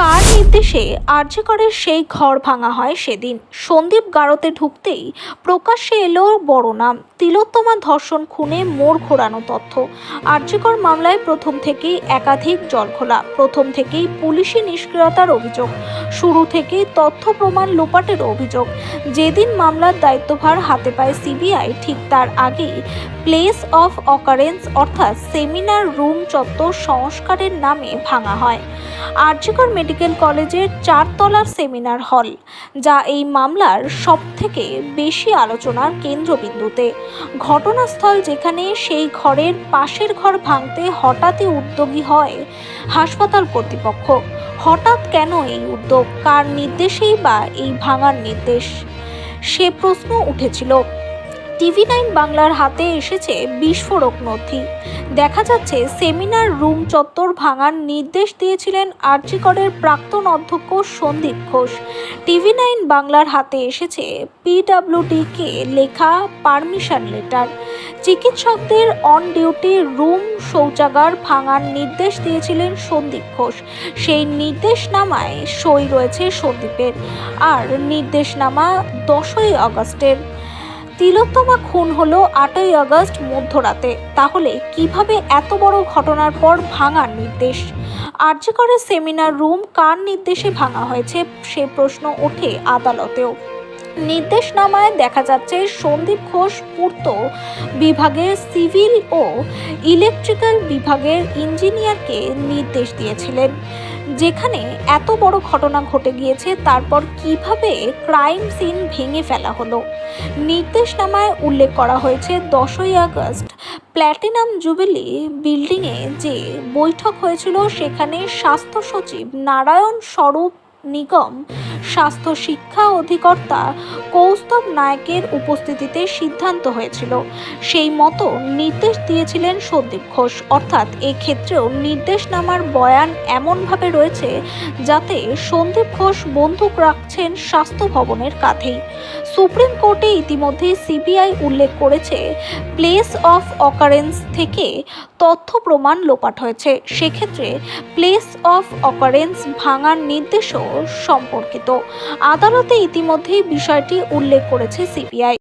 কার নির্দেশে আরজি করের সেই ঘর ভাঙা হয় সেদিন? সন্দীপ গারদে ঢুকতেই প্রকাশ্যে এলো বড় নাম, তিলোত্তমা ধর্ষণ খুনে মোড় ঘোরানো তথ্য। আরজি কর মামলায় প্রথম থেকেই একাধিক জলঘোলা, প্রথম থেকেই পুলিশি নিষ্ক্রিয়তার অভিযোগ, শুরু থেকেই তথ্য প্রমাণ লোপাটের অভিযোগ। যেদিন মামলার দায়িত্বভার হাতে পায় সিবিআই, ঠিক তার আগেই প্লেস অফ অকারেন্স অর্থাৎ সেমিনার রুম চত্বর সংস্কারের নামে ভাঙা হয় আরজি কর মেডিকেল কলেজের 4 তলার সেমিনার হল, যা এই মামলার সবথেকে বেশি আলোচনার কেন্দ্রবিন্দুতে। ঘটনাস্থল যেখানে, সেই ঘরের পাশের ঘর ভাঙতে হঠাৎই উদ্যোগী হয় হাসপাতাল কর্তৃপক্ষ। হঠাৎ কেন এই উদ্যোগ? কার নির্দেশেই বা এই ভাঙার নির্দেশ? সে প্রশ্ন উঠেছিল। টিভি9 বাংলার হাতে এসেছে বিস্ফোরক নথি। দেখা যাচ্ছে সেমিনার রুম চত্বর ভাঙার নির্দেশ দিয়েছিলেন আরজি করের প্রাক্তন অধ্যক্ষ সন্দীপ ঘোষ। টিভি9 বাংলার হাতে এসেছে পিডব্লিউডিকে লেখা পারমিশন লেটার। চিকিৎসকদের অন ডিউটি রুম শৌচাগার ভাঙার নির্দেশ দিয়েছিলেন সন্দীপ ঘোষ। সেই নির্দেশনামায় সই রয়েছে সন্দীপের, আর নির্দেশনামা 10ই আগস্টের। তিলোত্তমা খুন হলো 8ই আগস্ট মধ্যরাতে। তাহলে কিভাবে এত বড় ঘটনার পর ভাঙার নির্দেশ? আরজি করের সেমিনার রুম কার নির্দেশে ভাঙা হয়েছে সে প্রশ্ন ওঠে আদালতেও। নির্দেশনামায় দেখা যাচ্ছে সন্দীপ ঘোষ পূর্ত বিভাগের সিভিল ও ইলেকট্রিক্যাল বিভাগের ইঞ্জিনিয়ারকে নির্দেশ দিয়েছিলেন। যেখানে এত বড় ঘটনা ঘটে গিয়েছে, তারপর কিভাবে ক্রাইম সিন ভেঙে ফেলা হলো? নির্দেশনামায় উল্লেখ করা হয়েছে 10ই আগস্ট প্ল্যাটিনাম জুবিলি বিল্ডিংয়ে যে বৈঠক হয়েছিল, সেখানে স্বাস্থ্য সচিব নারায়ণ স্বরূপ নিগম, স্বাস্থ্য শিক্ষা অধিকর্তা কৌস্তব নায়কের উপস্থিতিতে সিদ্ধান্ত হয়েছিল। সেই মতো নির্দেশ দিয়েছিলেন সন্দীপ ঘোষ। অর্থাৎ এক্ষেত্রেও নির্দেশনামার বয়ান এমনভাবে রয়েছে যাতে সন্দীপ ঘোষ বন্দুক রাখছেন স্বাস্থ্য ভবনের কাঁধেই। সুপ্রিম কোর্টে ইতিমধ্যে সিবিআই উল্লেখ করেছে প্লেস অফ অকারেন্স থেকে তথ্য প্রমাণ লোপাট হয়েছে। সেক্ষেত্রে প্লেস অফ অকারেন্স ভাঙার নির্দেশও সম্পর্কিত। আদালতে ইতিমধ্যেই বিষয়টি উল্লেখ করেছে সিবিআই।